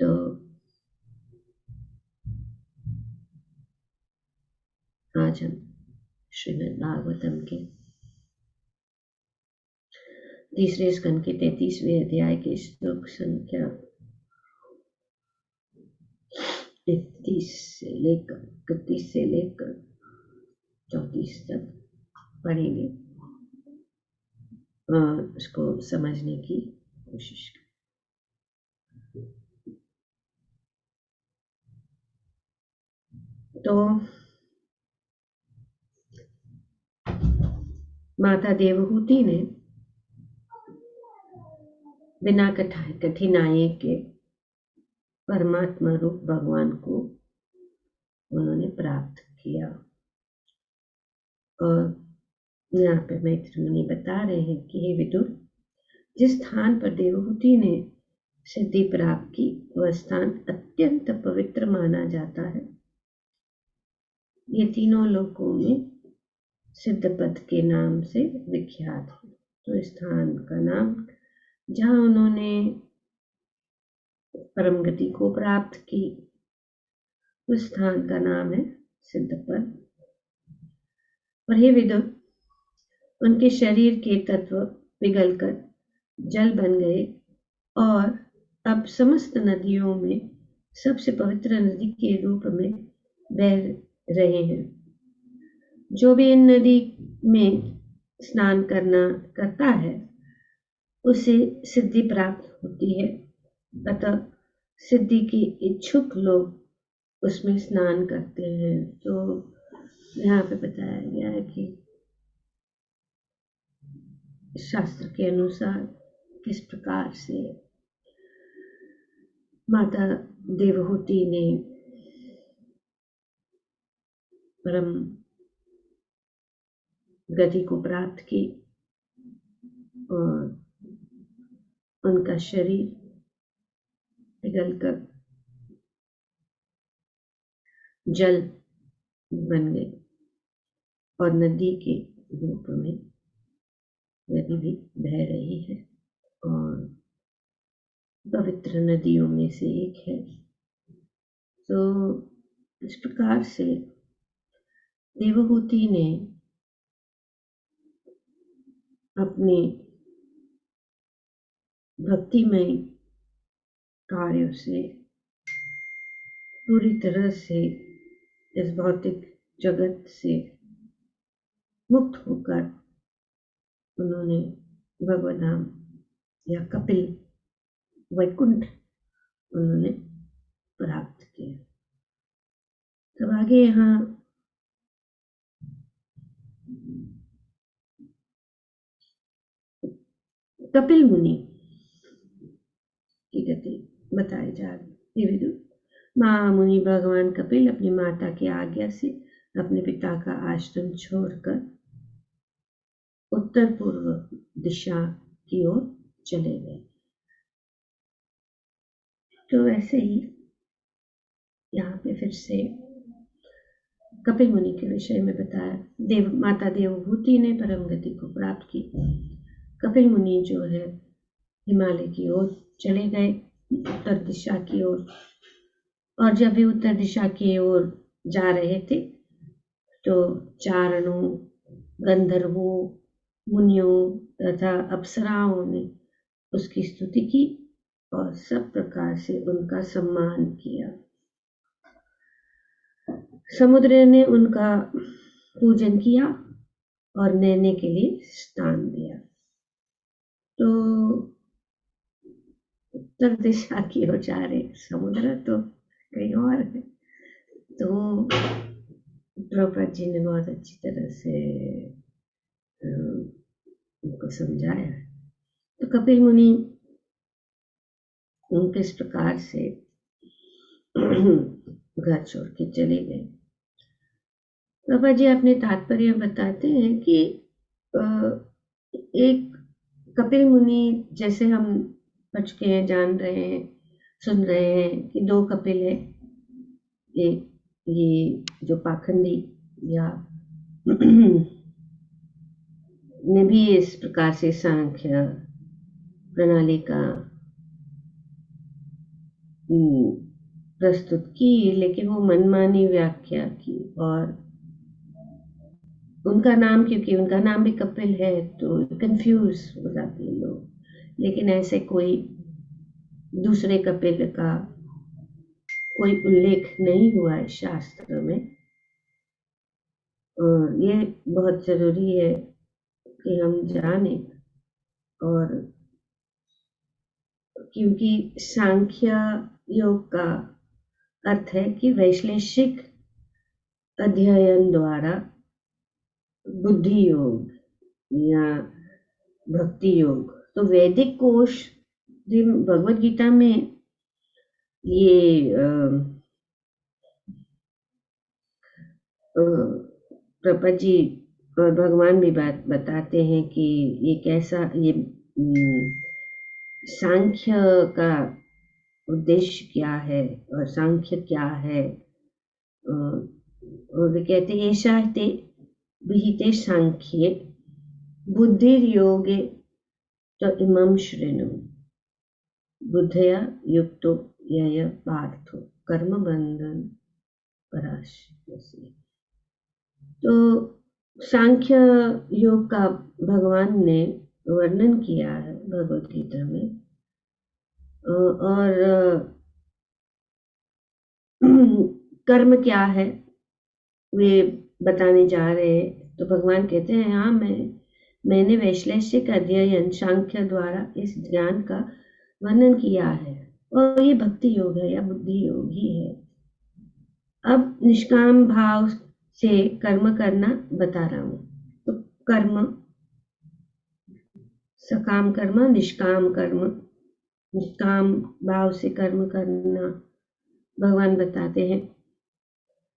तो आज हम श्रीमद् भागवतम के तीसरे स्कंद के 33वें अध्याय के श्लोक संख्या 31 से लेकर 34 तक पढ़ेंगे और उसको समझने की कोशिश करें। तो माता देवहूति ने बिना कठिनाई के परमात्मा रूप भगवान को उन्होंने प्राप्त किया। और यहाँ पे मैत्री मुनि बता रहे हैं कि हे विदुर, जिस स्थान पर देवहूति ने सिद्धि प्राप्त की वह स्थान अत्यंत पवित्र माना जाता है। ये तीनों लोकों में सिद्धपद के नाम से विख्यात है। तो इस स्थान का नाम जहाँ उन्होंने परम गति को प्राप्त की उस स्थान का नाम है सिद्धपद। और हे विदुर, उनके शरीर के तत्व पिघलकर जल बन गए और अब समस्त नदियों में सबसे पवित्र नदी के रूप में बह रहे हैं। जो भी इन नदी में स्नान करता है उसे सिद्धि प्राप्त होती है। अतः सिद्धि के इच्छुक लोग उसमें स्नान करते हैं। तो यहाँ पे बताया गया है कि शास्त्र के अनुसार किस प्रकार से माता देवहूति ने परम गति को प्राप्त की और उनका शरीर पिघलकर जल बन गए और नदी के रूप में नदी भी बह रही है और पवित्र नदियों में से एक है। तो इस प्रकार से देवहूति ने अपने भक्तिमय कार्यों से पूरी तरह से इस भौतिक जगत से मुक्त होकर उन्होंने भगवद्धाम या कपिल वैकुंठ उन्होंने प्राप्त किया। तब आगे यहाँ कपिल मुनि की गति बताई जा रही। महामुनि भगवान कपिल अपनी माता की आज्ञा से अपने पिता का आश्रम छोड़कर उत्तर पूर्व दिशा की ओर चले गए। तो ऐसे ही यहाँ पे फिर से कपिल मुनि के विषय में बताया। माता देवहूति ने परम गति को प्राप्त की। कपिल मुनि जो है हिमालय की ओर चले गए, उत्तर दिशा की ओर। और जब भी उत्तर दिशा की ओर जा रहे थे तो चारणों, गंधर्वों, मुनियों तथा अप्सराओं ने उसकी स्तुति की और सब प्रकार से उनका सम्मान किया। समुद्र ने उनका पूजन किया और नहाने के लिए स्थान दिया। तो उत्तर दिशा की ओर जा रहे, समुद्र तो कहीं और है। तो द्रौपदी जी ने बहुत अच्छी तरह से उनको समझाया। तो कपिल मुनि किस प्रकार से घर छोड़ के चले गए। बाबा जी अपने तात्पर्य बताते हैं कि एक कपिल मुनि, जैसे हम पढ़ चुके हैं, जान रहे हैं, सुन रहे हैं कि दो कपिल है। एक ये जो पाखंडी या ने भी इस प्रकार से सांख्य प्रणाली का प्रस्तुत की, लेकिन वो मनमानी व्याख्या की, और उनका नाम, क्योंकि उनका नाम भी कपिल है, तो कंफ्यूज हो जाते हैं लोग। लेकिन ऐसे कोई दूसरे कपिल का कोई उल्लेख नहीं हुआ है शास्त्र में। और ये बहुत जरूरी है कि हम जाने, और क्योंकि सांख्य योग का अर्थ है कि वैश्लेषिक अध्ययन द्वारा बुद्धि योग या भक्ति योग। तो वैदिक कोश भगवत गीता में ये प्रपा जी और भगवान भी बात बताते हैं कि ये कैसा, ये सांख्य का उद्देश्य क्या है और सांख्य क्या है। और वे कहते हैं एषा ते विहिते सांख्ये बुद्धिर्योगे तो इमं शृणु बुद्धया युक्तो यय पार्थो कर्म बंधन पराश्यसि। तो सांख्य योग का भगवान ने वर्णन किया है भगवत गीता में, और कर्म क्या है वे बताने जा रहे हैं। तो भगवान कहते हैं हाँ, मैंने वैश्लेषिक अध्ययन सांख्य द्वारा इस ज्ञान का वर्णन किया है, और ये भक्ति योग है या बुद्धि योग ही है। अब निष्काम भाव से कर्म करना बता रहा हूं। तो कर्म, सकाम कर्म, निष्काम कर्म, निष्काम भाव से कर्म करना भगवान बताते हैं।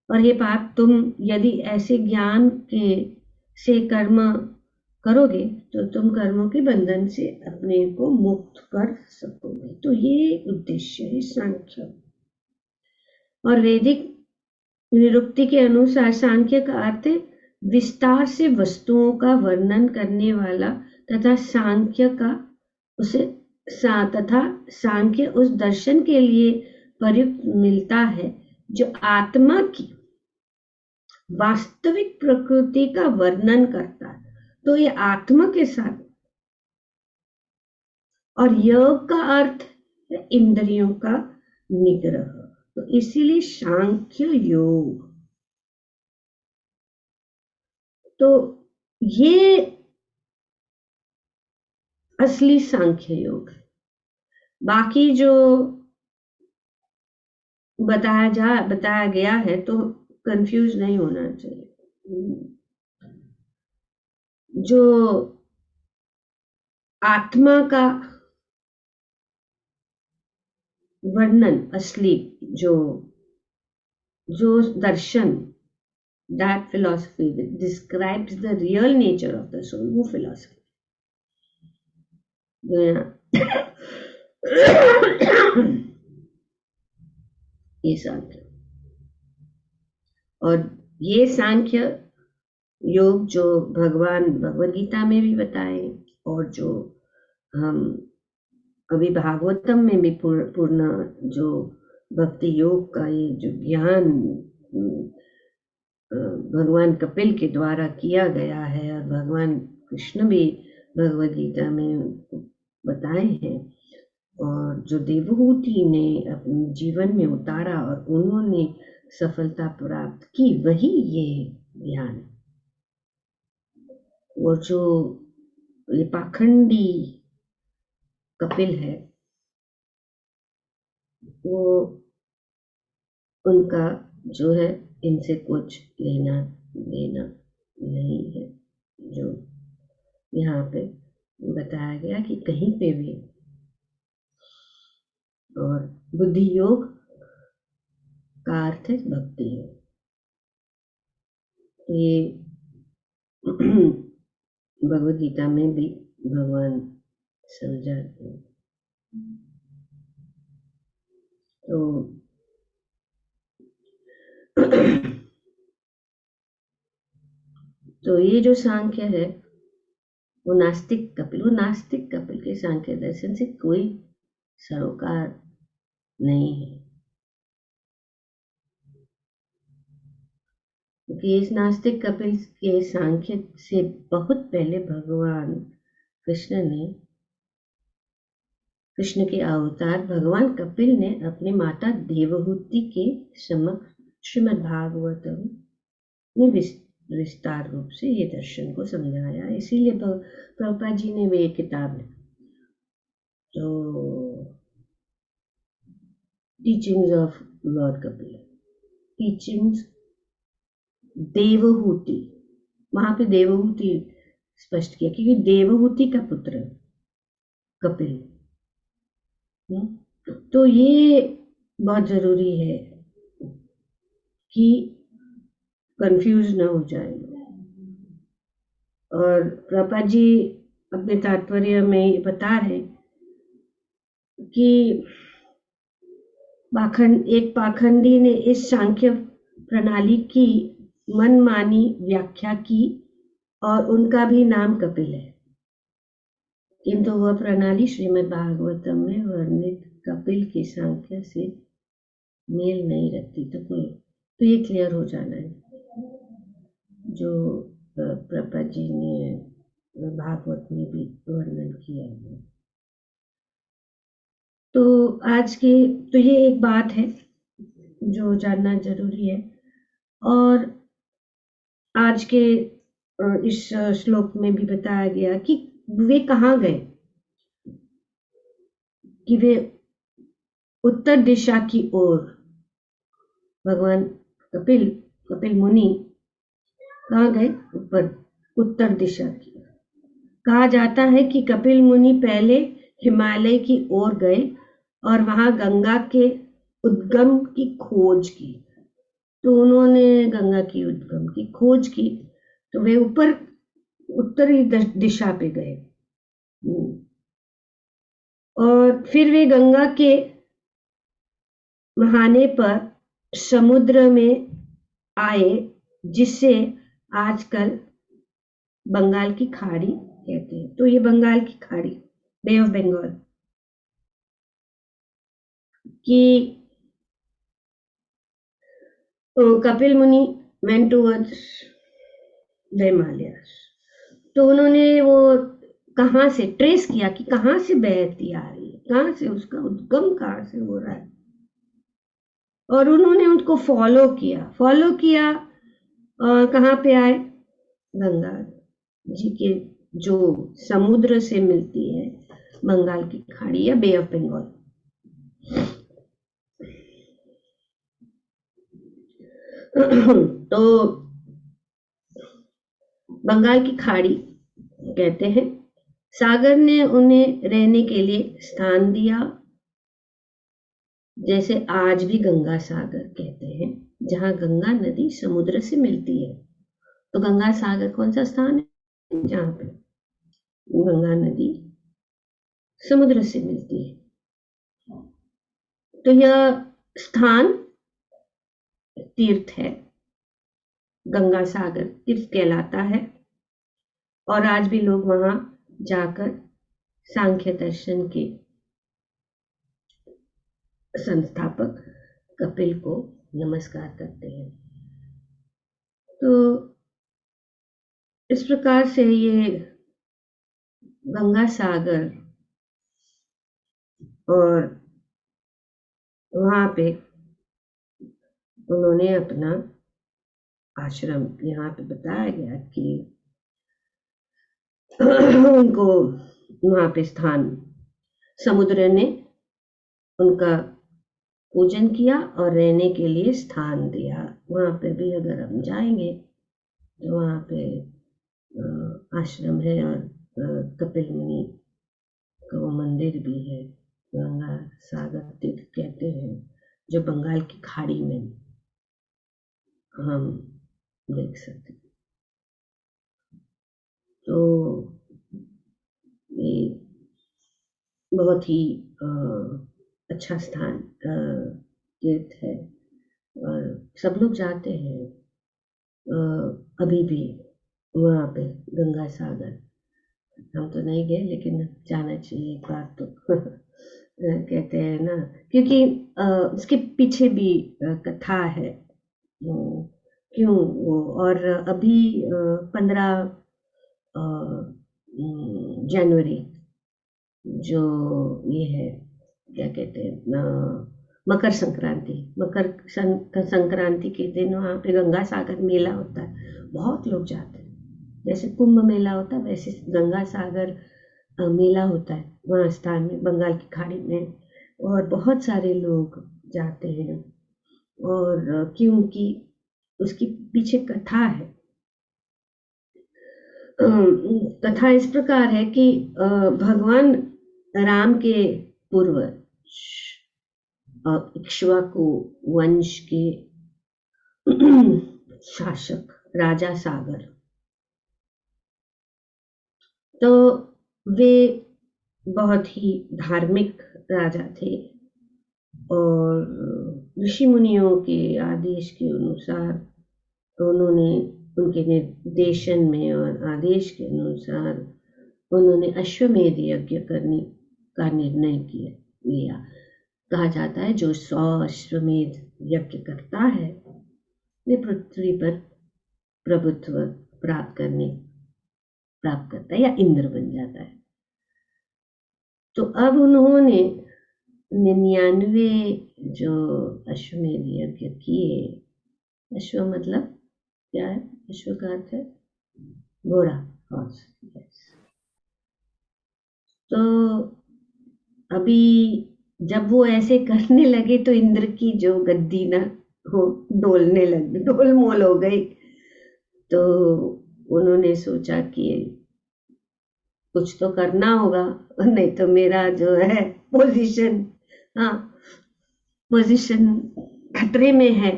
और ये बात तुम यदि ऐसे ज्ञान के से कर्म करोगे तो तुम कर्मों के बंधन से अपने को मुक्त कर सकोगे। तो ये उद्देश्य है सांख्य। और वैदिक निरुक्ति के अनुसार सांख्य का अर्थ विस्तार से वस्तुओं का वर्णन करने वाला, तथा सांख्य उस दर्शन के लिए प्रयुक्त मिलता है जो आत्मा की वास्तविक प्रकृति का वर्णन करता है। तो ये आत्मा के साथ, और योग का अर्थ है इंद्रियों का निग्रह। तो इसीलिए सांख्य योग। तो ये असली सांख्य योग है। बाकी जो बताया गया है तो कंफ्यूज नहीं होना चाहिए। जो आत्मा का वर्णन, असली जो दर्शन, that philosophy that describes the real nature of the soul, वो philosophy ये सांख्य। और ये सांख्य योग जो भगवान भगवद गीता में भी बताए, और जो हम अभी भागवतम में भी पूर्ण जो भक्ति योग का ये जो ज्ञान भगवान कपिल के द्वारा किया गया है, और भगवान कृष्ण भी भगवद गीता में बताए हैं, और जो देवहूति ने अपने जीवन में उतारा और उन्होंने सफलता प्राप्त की, वही ये ज्ञान। वो जो ये पाखंडी कपिल है, वो उनका जो है इनसे कुछ लेना देना नहीं है। जो यहाँ पे बताया गया कि कहीं पे भी, और बुद्धि योग का अर्थ है भक्ति योग। तो ये भगवद गीता में भी भगवान समझाते हैं। तो ये जो सांख्य है वो नास्तिक कपिल के सांख्य दर्शन से कोई सरोकार नहीं है। क्योंकि इस नास्तिक कपिल के सांख्य से बहुत पहले भगवान कृष्ण के अवतार भगवान कपिल ने अपनी माता देवहूति के समक्ष श्रीमद् भागवतम में विस्तार रूप से ये दर्शन को समझाया। इसीलिए प्रभुपाद जी ने वे किताब है तो teachings of Lord Kapil, teachings Devahuti, वहां पे देवहूति स्पष्ट किया क्योंकि देवहूति का पुत्र कपिल। तो ये बहुत जरूरी है कि कंफ्यूज ना हो जाए। और प्रभुपाद जी अपने तात्पर्य में बता रहे कि एक पाखंडी ने इस सांख्य प्रणाली की मनमानी व्याख्या की और उनका भी नाम कपिल है, किंतु वह प्रणाली श्रीमद् भागवतम में वर्णित कपिल के सांख्य से मेल नहीं रखती। तो ये क्लियर हो जाना है जो प्रभुपाद जी ने भागवत में भी वर्णन किया है। तो तो ये एक बात है जो जानना जरूरी है। और आज के इस श्लोक में भी बताया गया कि वे कहाँ गए, कि वे उत्तर दिशा की ओर, भगवान कपिल मुनि कहाँ गए, ऊपर उत्तर दिशा की। कहा जाता है कि कपिल मुनि पहले हिमालय की ओर गए और वहां गंगा के उद्गम की खोज की। तो उन्होंने गंगा की उद्गम की खोज की तो वे ऊपर उत्तरी दिशा पे गए और फिर वे गंगा के महाने पर समुद्र में आए, जिसे आजकल बंगाल की खाड़ी कहते हैं। तो ये बंगाल की खाड़ी, बे ऑफ बंगाल की कपिल मुनि वेंट टूवर्ड्स द हिमालयस। तो उन्होंने वो कहाँ से ट्रेस किया कि कहाँ से बहती आ रही है, कहाँ से उसका उद्गम कहाँ से हो रहा है, और उन्होंने उनको फॉलो किया और कहाँ पे आए, गंगा जी के जो समुद्र से मिलती है बंगाल की खाड़ी या बे ऑफ बंगाल। तो बंगाल की खाड़ी कहते हैं। सागर ने उन्हें रहने के लिए स्थान दिया, जैसे आज भी गंगा सागर कहते हैं, जहां गंगा नदी समुद्र से मिलती है। तो गंगा सागर कौन सा स्थान है, जहां पे गंगा नदी समुद्र से मिलती है। तो यह स्थान तीर्थ है, गंगा सागर तीर्थ कहलाता है। और आज भी लोग वहां जाकर सांख्य दर्शन के संस्थापक कपिल को नमस्कार करते हैं। तो इस प्रकार से ये गंगा सागर और वहां पे उन्होंने अपना आश्रम, यहाँ पे बताया गया कि उनको वहां पे स्थान, समुद्र ने उनका पूजन किया और रहने के लिए स्थान दिया। वहां पे भी अगर हम जाएंगे तो वहां पे आश्रम है और कपिल मुनि का वो मंदिर भी है, गंगा सागर तीर्थ कहते हैं, जो बंगाल की खाड़ी में हम देख सकते हैं। तो ये बहुत ही अच्छा स्थान तीर्थ है और सब लोग जाते हैं अभी भी वहाँ पे गंगा सागर। हम तो नहीं गए लेकिन जाना चाहिए एक बार तो कहते हैं ना, क्योंकि उसके पीछे भी कथा है। क्यों वो, और अभी 15 जनवरी जो ये है, क्या कहते हैं मकर संक्रांति, संक्रांति के दिन वहाँ पे गंगा सागर मेला होता है, बहुत लोग जाते हैं। जैसे कुंभ मेला होता है वैसे गंगा सागर मेला होता है वहाँ स्थान में, बंगाल की खाड़ी में, और बहुत सारे लोग जाते हैं। और क्योंकि उसकी पीछे कथा है। कथा इस प्रकार है कि भगवान राम के पूर्वज इक्ष्वाकु वंश के शासक राजा सागर, तो वे बहुत ही धार्मिक राजा थे और ऋषि मुनियों के आदेश के अनुसार उन्होंने, उनके निर्देशन में और आदेश के अनुसार उन्होंने अश्वमेध यज्ञ करने का निर्णय लिया। कहा जाता है जो 100 अश्वमेध यज्ञ करता है वे पृथ्वी पर प्रभुत्व प्राप्त करता है या इंद्र बन जाता है। तो अब उन्होंने 99 जो अश्वमेध यज्ञ किए, अश्व मतलब क्या है, अश्व का अर्थ है घोड़ा, हॉर्स। तो अभी जब वो ऐसे करने लगे तो इंद्र की जो गद्दी ना हो डोलने लगी, डोलमोल हो गई। तो उन्होंने सोचा कि कुछ तो करना होगा, नहीं तो मेरा जो है पोजीशन, हाँ पोजीशन खतरे में है।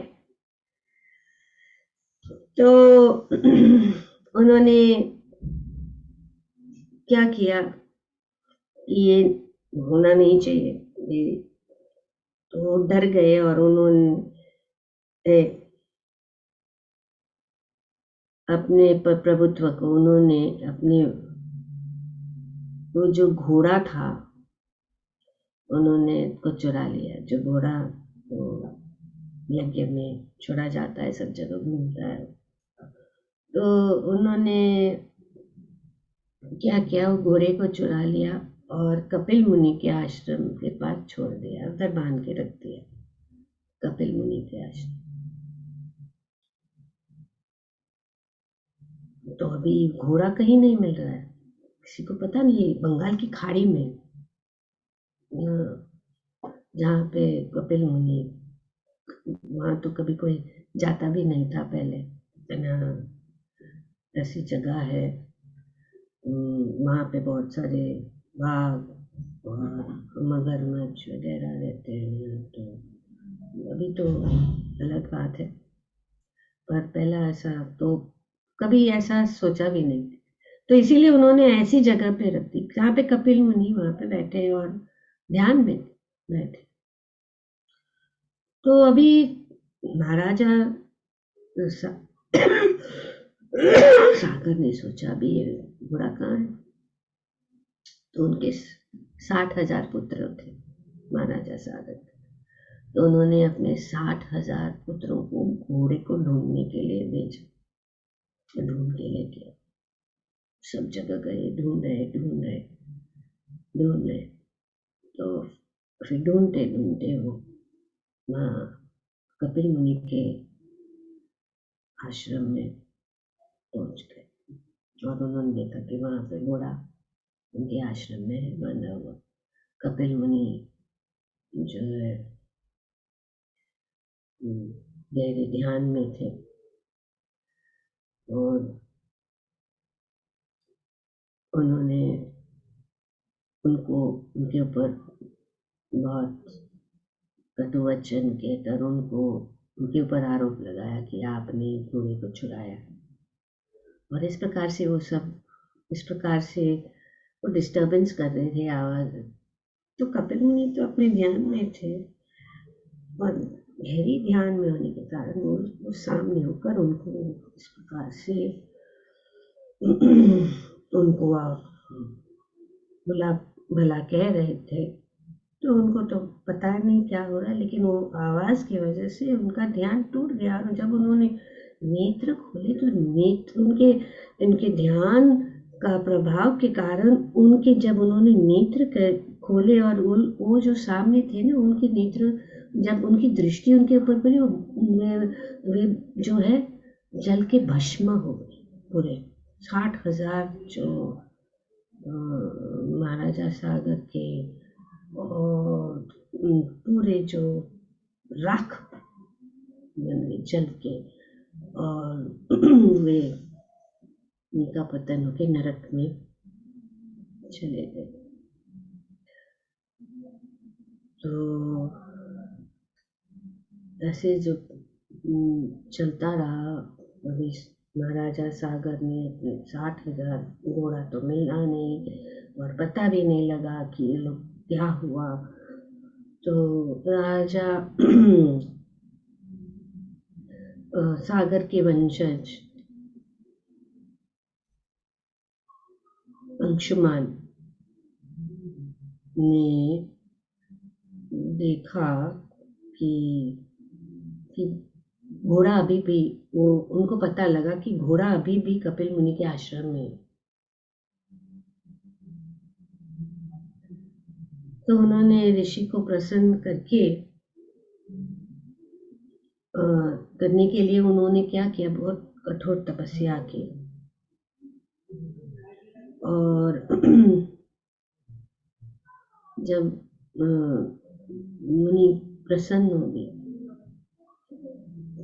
तो उन्होंने क्या किया, ये होना नहीं चाहिए, ये तो डर गए और उन्होंने अपने प्रभुत्व को, उन्होंने अपने वो जो घोड़ा था उन्होंने को चुरा लिया। जो घोड़ा यज्ञ में छोड़ा जाता है, सब जगह घूमता है। तो उन्होंने क्या किया, वो घोड़े को चुरा लिया और कपिल मुनि के आश्रम के पास छोड़ दिया, उधर बांध के रख दिया, कपिल मुनि के आश्रम। तो अभी घोड़ा कहीं नहीं मिल रहा है, किसी को पता नहीं। बंगाल की खाड़ी में जहाँ पे कपिल मुनि, वहाँ तो कभी कोई जाता भी नहीं था पहले, ऐसी जगह है। वहाँ पे बहुत सारे बाघ और मगरमच्छ वगैरह रहते हैं। तो अभी तो अलग बात है, पर पहला ऐसा तो कभी ऐसा सोचा भी नहीं। तो इसीलिए उन्होंने ऐसी जगह पे रख दी जहाँ पे कपिल मुनि वहाँ पे बैठे और ध्यान में बैठे। तो अभी महाराजा सागर ने सोचा अभी ये घोड़ा कहाँ है। तो उनके 60,000 पुत्र थे महाराजा सागर के। तो उन्होंने अपने 60,000 पुत्रों को घोड़े को ढूंढने के लिए भेजा, ढूंढ के लेके सब जगह गए, ढूंढ रहे। तो फिर ढूंढते ढूंढते वो वहाँ कपिल मुनि के आश्रम में पहुंच गए और उन्होंने देखा कि वहाँ पे घोड़ा उनके आश्रम में है बंधा हुआ। कपिल मुनि जो है गहरे ध्यान में थे और उन्होंने उनके ऊपर बहुत कटु वचन कहकर उनके ऊपर आरोप लगाया कि आपने घोड़े को चुराया। और इस प्रकार से वो डिस्टर्बेंस कर रहे थे आवाज। तो कपिल मुनि तो अपने ध्यान में थे और गहरी ध्यान में होने के कारण वो सामने होकर उनको इस प्रकार से उनको भला कह रहे थे। तो उनको तो पता नहीं क्या हो रहा है, लेकिन वो आवाज की वजह से उनका ध्यान टूट गया। और जब उन्होंने नेत्र खोले तो नेत्र उनके इनके ध्यान का प्रभाव के कारण उनके जब उन्होंने नेत्र खोले और वो जो सामने थे ना, उनके नेत्र जब उनकी दृष्टि उनके ऊपर पड़ी, वे जो है जल के भस्म हो गए पूरे 60,000 जो महाराजा सागर के और पूरे जो राख जल के, और वे उनका पतन होके नरक में चले गए। तो ऐसे जो चलता रहा, अभी महाराजा सागर ने अपने 60,000 घोड़ा तो मिला नहीं और पता भी नहीं लगा कि ये लोग क्या हुआ। तो राजा सागर के वंशज अंशुमान ने देखा कि घोड़ा अभी भी, वो उनको पता लगा कि घोड़ा अभी भी कपिल मुनि के आश्रम में है। तो उन्होंने ऋषि को प्रसन्न करने के लिए उन्होंने क्या किया, बहुत कठोर तपस्या की। और जब मुनि प्रसन्न हो गए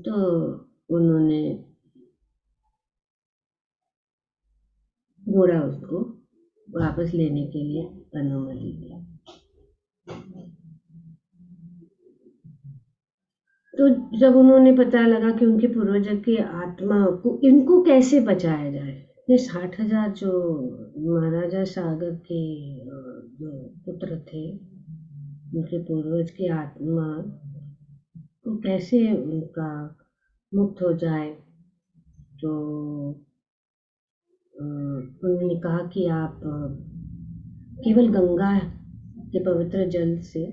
तो उन्होंने घोड़ा उसको वापस लेने के लिए अनुमति दी। तो जब उन्होंने पता लगा कि उनके पूर्वजों की आत्मा को इनको कैसे बचाया जाए, ये 60,000 जो महाराजा सागर के जो पुत्र थे, उनके पूर्वज की आत्मा को कैसे उनका मुक्त हो जाए, तो उन्होंने कहा कि आप केवल गंगा के पवित्र जल से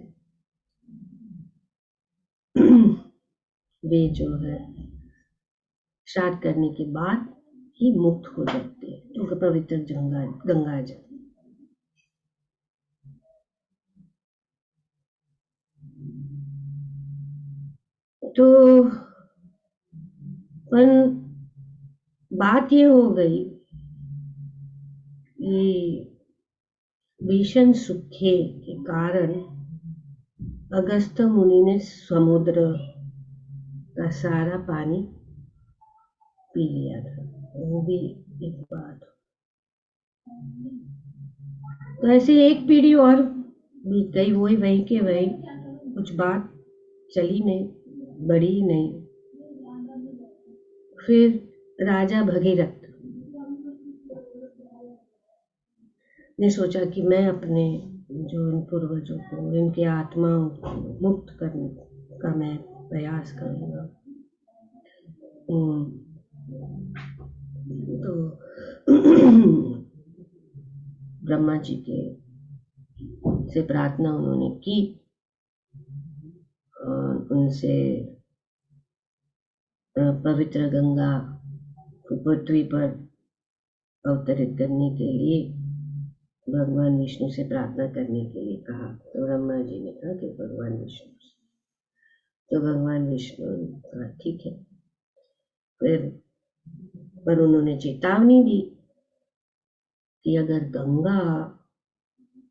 वे जो है श्राद्ध करने के बाद ही मुक्त हो जाते हैं, क्योंकि पवित्र गंगा जल। तो पर बात ये हो गई कि भीषण सूखे के कारण अगस्त्य मुनि ने समुद्र का सारा पानी पी लिया था। वो भी एक बात। तो ऐसे एक पीढ़ी और बीत गई, वही वही के वही, कुछ बात चली नहीं, बढ़ी नहीं। फिर राजा भगीरथ ने सोचा कि मैं अपने जो इन पूर्वजों को, इनकी आत्माओं को मुक्त करने का मैं प्रयास करूंगा। तो ब्रह्मा जी के से प्रार्थना उन्होंने की और उनसे पवित्र गंगा को पृथ्वी पर अवतरित करने के लिए भगवान विष्णु से प्रार्थना करने के लिए कहा। तो ब्रह्मा जी ने कहा कि भगवान विष्णु से। तो भगवान विष्णु ने कहा ठीक है। फिर पर उन्होंने चेतावनी दी कि अगर गंगा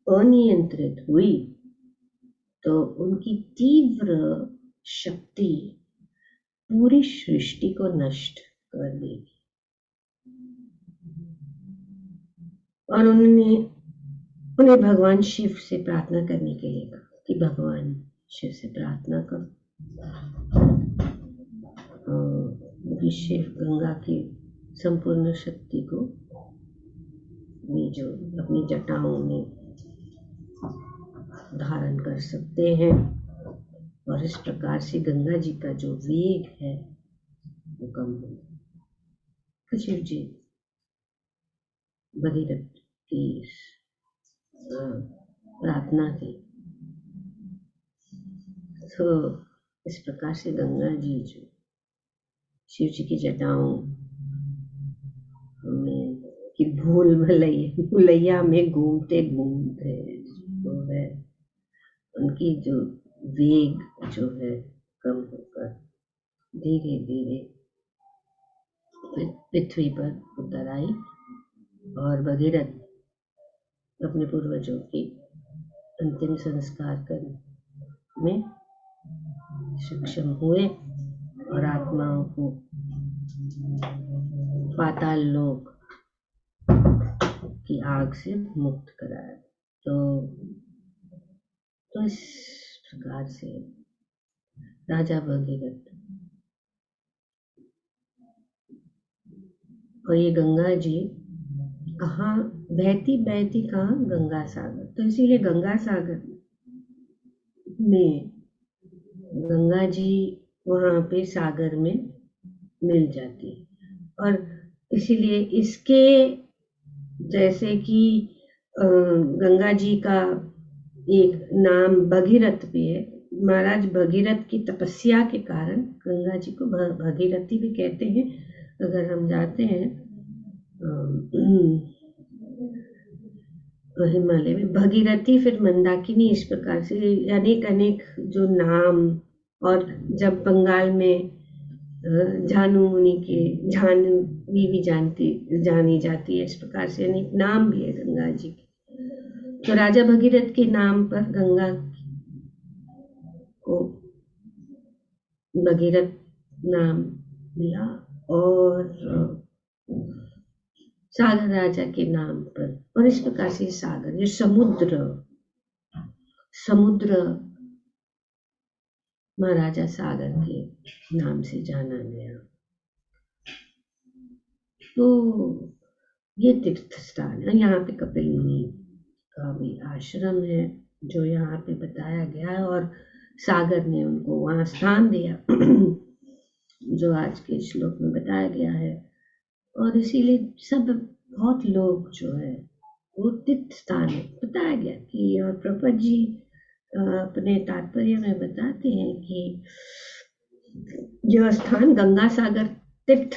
अनियंत्रित हुई तो उनकी तीव्र शक्ति पूरी सृष्टि को नष्ट कर देगी। और उन्हें भगवान शिव से प्रार्थना करने के लिए कहा कि भगवान शिव से प्रार्थना करो, शिव गंगा की संपूर्ण शक्ति को वे जो अपनी जटाओं में धारण कर सकते हैं, और इस प्रकार से गंगा जी का जो वेग है वो कम हो। तो शिव जी भगीरथ की प्रार्थना की तो इस प्रकार से गंगा जी जो शिव जी की जटाओं में कि भूलैया में घूमते घूमते जो है उनकी जो वेग जो है कम होकर धीरे धीरे पृथ्वी पर उतर आई और भगीरथ अपने पूर्वजों के अंतिम संस्कार करने में सक्षम हुए और आत्माओं को पाताल लोक की आग से मुक्त कराया। तो इस प्रकार से राजा भगीरथ और ये गंगा जी कहाँ बहती बहती कहाँ गंगा सागर, तो इसीलिए गंगा सागर में गंगा जी वहाँ पे सागर में मिल जाती है। और इसीलिए इसके जैसे कि गंगा जी का एक नाम भगीरथ भी है, महाराज भगीरथ की तपस्या के कारण गंगा जी को भगीरथी भी कहते हैं। अगर हम जाते हैं हिमालय में भगीरथी फिर मंदाकिनी, इस प्रकार से अनेक अनेक जो नाम, और जब बंगाल में झानु मुनि के जानवी भी जानी जाती है, इस प्रकार से अनेक नाम भी है गंगा जी के। तो राजा भगीरथ के नाम पर गंगा को भगीरथ नाम मिला और सागर राजा के नाम पर, और इस प्रकार से सागर, ये समुद्र महाराजा सागर के नाम से जाना गया। तो ये तीर्थ स्थान है। यहाँ पे कपिल मुनि का भी आश्रम है जो यहाँ पे बताया गया है, और सागर ने उनको वहाँ स्थान दिया जो आज के श्लोक में बताया गया है। और इसीलिए सब बहुत लोग जो है वो तीर्थ स्थान है बताया गया कि, और प्रभुपाद जी अपने तात्पर्य में बताते हैं कि यह स्थान गंगा सागर तीर्थ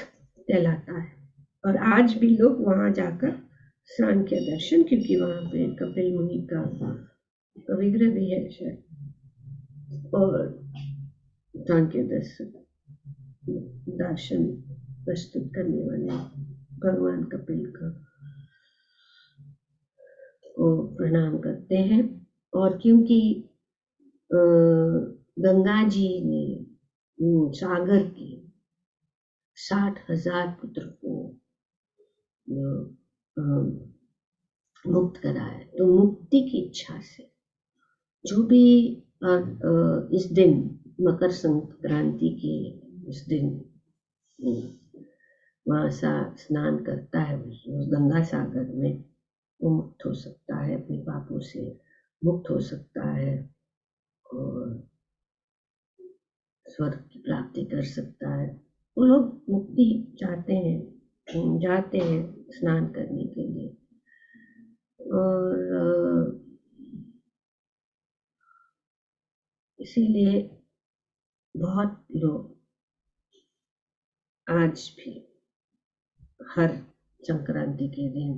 कहलाता है, और आज भी लोग वहां जाकर सांख्य दर्शन, क्योंकि वहां पे कपिल मुनि का विग्रह भी है शायद, और सांख्य दर्शन प्रस्तुत करने वाले भगवान कपिल को प्रणाम करते हैं। और क्योंकि गंगा जी ने सागर के 60,000 पुत्र को मुक्त कराया, तो मुक्ति की इच्छा से जो भी इस दिन मकर संक्रांति के इस दिन वहाँ स्नान करता है उस गंगा सागर में, वो मुक्त हो सकता है, अपने पापों से मुक्त हो सकता है और स्वर्ग की प्राप्ति कर सकता है। वो लोग मुक्ति चाहते हैं, जाते हैं स्नान करने के लिए। और इसीलिए बहुत लोग आज भी हर संक्रांति के दिन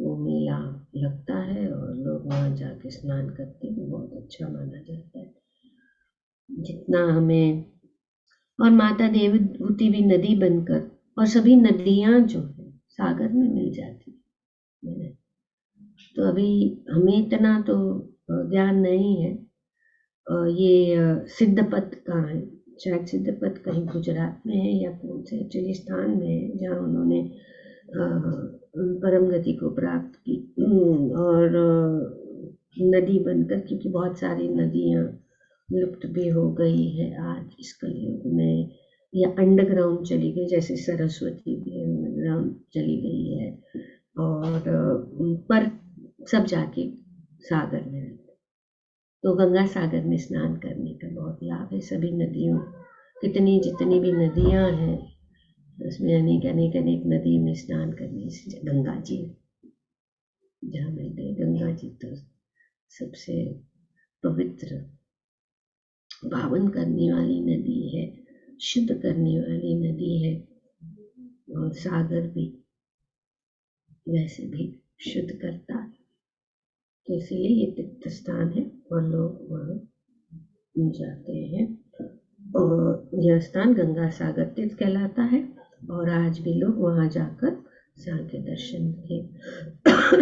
वो मेला लगता है और लोग वहाँ जाके स्नान करते हैं, बहुत अच्छा माना जाता है। जितना हमें, और माता देवभूति भी नदी बनकर, और सभी नदियां जो है सागर में मिल जाती है। तो अभी हमें इतना तो ज्ञान नहीं है। ये सिद्धपथ कहाँ है, शायद सिद्धपथ कहीं गुजरात में है या कौन से चलिए स्थान में है जहाँ उन्होंने परम गति को प्राप्त की, और नदी बनकर, क्योंकि बहुत सारी नदियाँ लुप्त भी हो गई है आज इस कलयुग में, या अंडरग्राउंड चली गई, जैसे सरस्वती भी अंडरग्राउंड चली गई है, और पर सब जाके सागर में रहते। तो गंगा सागर में स्नान करने का बहुत लाभ है। सभी नदियों, जितनी भी नदियां हैं उसमें अनेक नदी में स्नान करने से गंगा जी जहाँ मिल गए, गंगा जी तो सबसे पवित्र पावन करने वाली नदी है, शुद्ध करने वाली नदी है, और सागर भी वैसे भी शुद्ध करता है। तो इसलिए ये तीर्थ स्थान है और लोग वहाँ जाते हैं। और यह स्थान गंगा सागर तीर्थ कहलाता है और आज भी लोग वहाँ जाकर सांख्य दर्शन के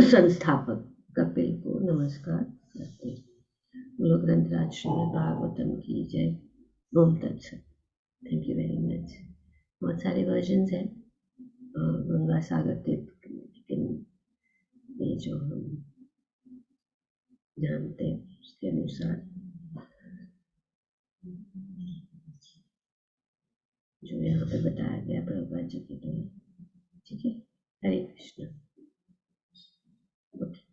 संस्थापक कपिल को नमस्कार करते हैं। बोलो ग्रंथराज श्रीमद् भागवतम की जय। ओम तत्सत। Thank you very much. बहुत सारे वर्जन्स हैं गंगा सागर तीर्थ, लेकिन ये जो हम जानते हैं उसके अनुसार जो यहाँ पे बताया गया प्रभुपाद जी के द्वारा। ठीक है, हरे कृष्ण। ओके।